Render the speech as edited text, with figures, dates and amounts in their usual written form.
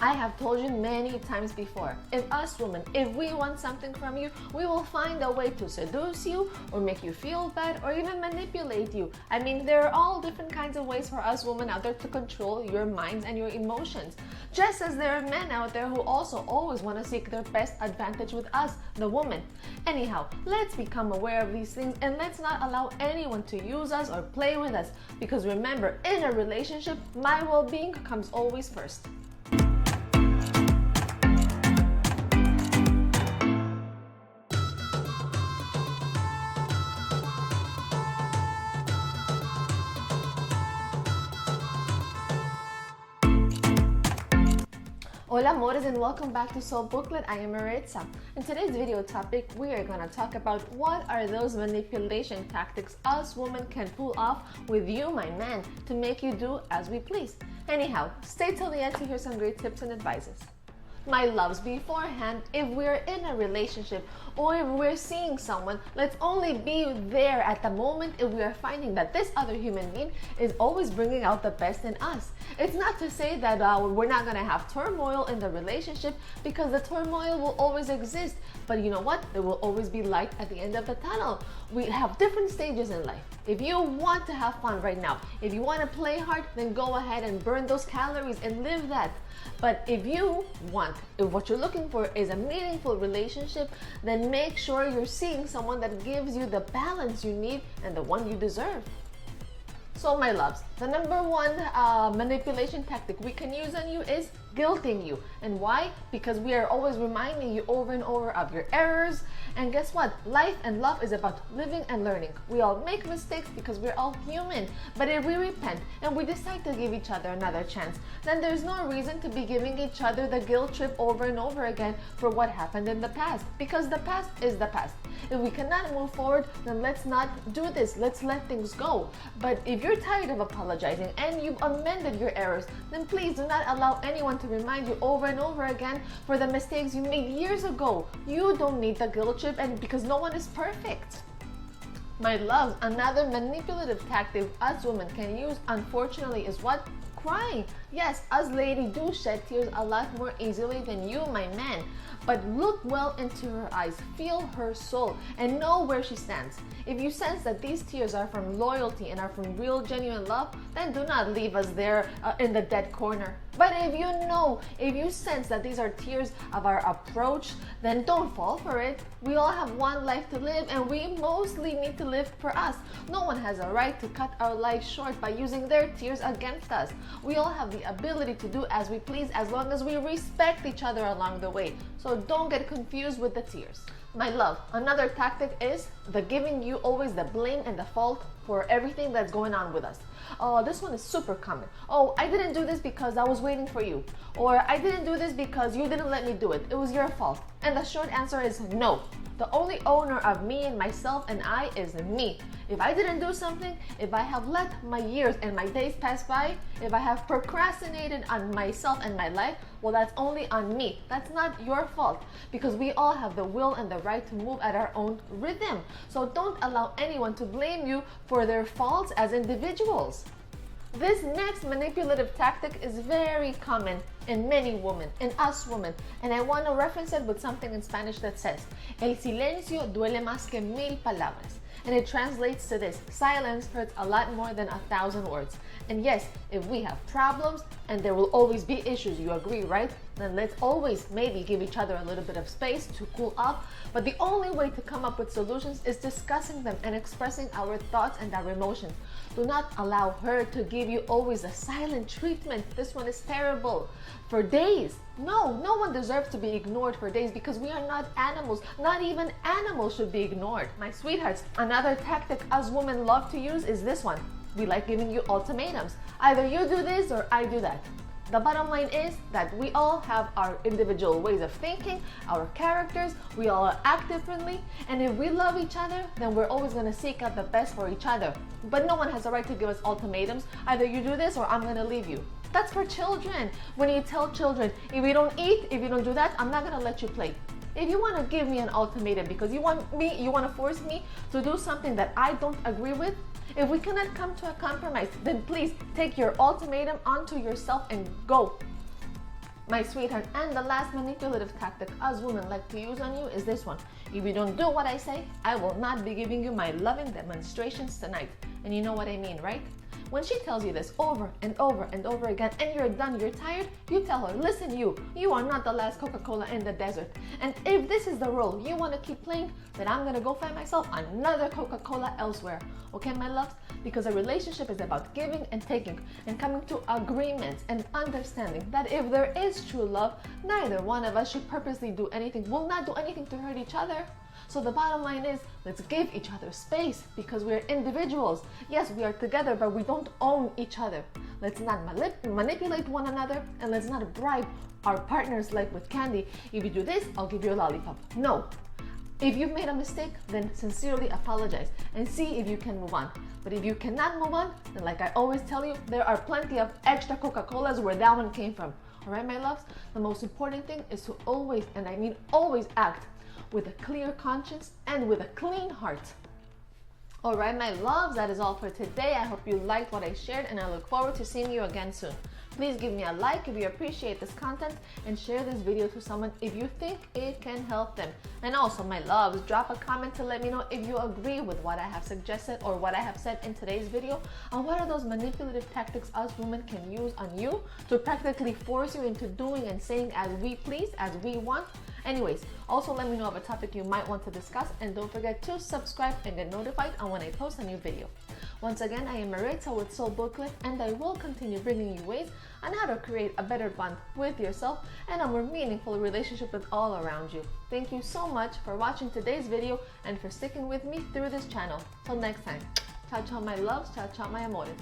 I have told you many times before, if us women, if we want something from you, we will find a way to seduce you or make you feel bad or even manipulate you. I mean, there are all different kinds of ways for us women out there to control your minds and your emotions. Just as there are men out there who also always want to seek their best advantage with us, the woman. Anyhow, let's become aware of these things and let's not allow anyone to use us or play with us. Because remember, in a relationship, my well-being comes always first. Hola amores and welcome back to Soulbooklet. I am Maritza. In today's video topic, we are going to talk about what are those manipulation tactics us women can pull off with you, my man, to make you do as we please. Anyhow, stay till the end to hear some great tips and advices. My loves, beforehand, if we're in a relationship or if we're seeing someone, let's only be there at the moment if we are finding that this other human being is always bringing out the best in us. It's not to say that we're not going to have turmoil in the relationship, because the turmoil will always exist. But you know what? There will always be light at the end of the tunnel. We have different stages in life. If you want to have fun right now, if you want to play hard, then go ahead and burn those calories and live that. But if what you're looking for is a meaningful relationship, then make sure you're seeing someone that gives you the balance you need and the one you deserve. So my loves, the number one manipulation tactic we can use on you is guilting you. And why? Because we are always reminding you over and over of your errors. And guess what? Life and love is about living and learning. We all make mistakes because we're all human. But if we repent and we decide to give each other another chance, then there's no reason to be giving each other the guilt trip over and over again for what happened in the past. Because the past is the past. If we cannot move forward, then let's not do this. Let's let things go. But if you're tired of apologizing and you've amended your errors, then please do not allow anyone to remind you over and over again for the mistakes you made years ago. You don't need the guilt trip, and because no one is perfect. My loves, another manipulative tactic us women can use, unfortunately, is what? Crying. Yes, us ladies do shed tears a lot more easily than you, my man. But look well into her eyes, feel her soul, and know where she stands. If you sense that these tears are from loyalty and are from real, genuine love, then do not leave us there in the dead corner. But if you sense that these are tears of our approach, then don't fall for it. We all have one life to live, and we mostly need to live for us. No one has a right to cut our life short by using their tears against us. We all have the ability to do as we please as long as we respect each other along the way. So don't get confused with the tears. My love, another tactic is the giving you always the blame and the fault for everything that's going on with us. Oh, this one is super common. Oh, I didn't do this because I was waiting for you. Or I didn't do this because you didn't let me do it. It was your fault. And the short answer is no. The only owner of me and myself and I is me. If I didn't do something, if I have let my years and my days pass by, if I have procrastinated on myself and my life, well, that's only on me. That's not your fault, because we all have the will and the right to move at our own rhythm. So don't allow anyone to blame you for their faults as individuals. This next manipulative tactic is very common in many women, in us women, and I want to reference it with something in Spanish that says, El silencio duele más que 1,000 palabras. And it translates to this: silence hurts a lot more than 1,000 words. And yes, if we have problems, and there will always be issues, you agree, right? Then let's always maybe give each other a little bit of space to cool off. But the only way to come up with solutions is discussing them and expressing our thoughts and our emotions. Do not allow her to give you always a silent treatment. This one is terrible. For days. No one deserves to be ignored for days, because we are not animals. Not even animals should be ignored. My sweethearts, another tactic us women love to use is this one. We like giving you ultimatums. Either you do this or I do that. The bottom line is that we all have our individual ways of thinking, our characters, we all act differently, and if we love each other, then we're always going to seek out the best for each other. But no one has the right to give us ultimatums. Either you do this or I'm going to leave you. That's for children. When you tell children, if you don't eat, if you don't do that, I'm not going to let you play. If you want to give me an ultimatum because you want to force me to do something that I don't agree with, if we cannot come to a compromise, then please take your ultimatum onto yourself and go. my sweetheart. And the last manipulative tactic us women like to use on you is this one. If you don't do what I say, I will not be giving you my loving demonstrations tonight. And you know what I mean, right? When she tells you this over and over and over again and you're done, you're tired, you tell her, listen, you are not the last Coca-Cola in the desert. And if this is the role you want to keep playing, then I'm going to go find myself another Coca-Cola elsewhere. Okay, my loves? Because a relationship is about giving and taking and coming to agreements and understanding that if there is true love, neither one of us should purposely do anything, will not do anything to hurt each other. So the bottom line is, let's give each other space because we're individuals. Yes, we are together, but we don't own each other. Let's not manipulate one another, and let's not bribe our partners like with candy. If you do this, I'll give you a lollipop. No. If you've made a mistake, then sincerely apologize and see if you can move on. But if you cannot move on, then like I always tell you, there are plenty of extra Coca-Colas where that one came from. All right, my loves? The most important thing is to always, and I mean always, act with a clear conscience and with a clean heart. All right, my loves, that is all for today. I hope you liked what I shared, and I look forward to seeing you again soon. Please give me a like if you appreciate this content, and share this video to someone if you think it can help them. And also, my loves, drop a comment to let me know if you agree with what I have suggested or what I have said in today's video, and what are those manipulative tactics us women can use on you to practically force you into doing and saying as we please, as we want. Anyways, also let me know of a topic you might want to discuss, and don't forget to subscribe and get notified on when I post a new video. Once again, I am Maritza with Soulbooklet, and I will continue bringing you ways on how to create a better bond with yourself and a more meaningful relationship with all around you. Thank you so much for watching today's video and for sticking with me through this channel. Till next time, ciao ciao my loves, ciao ciao my amores.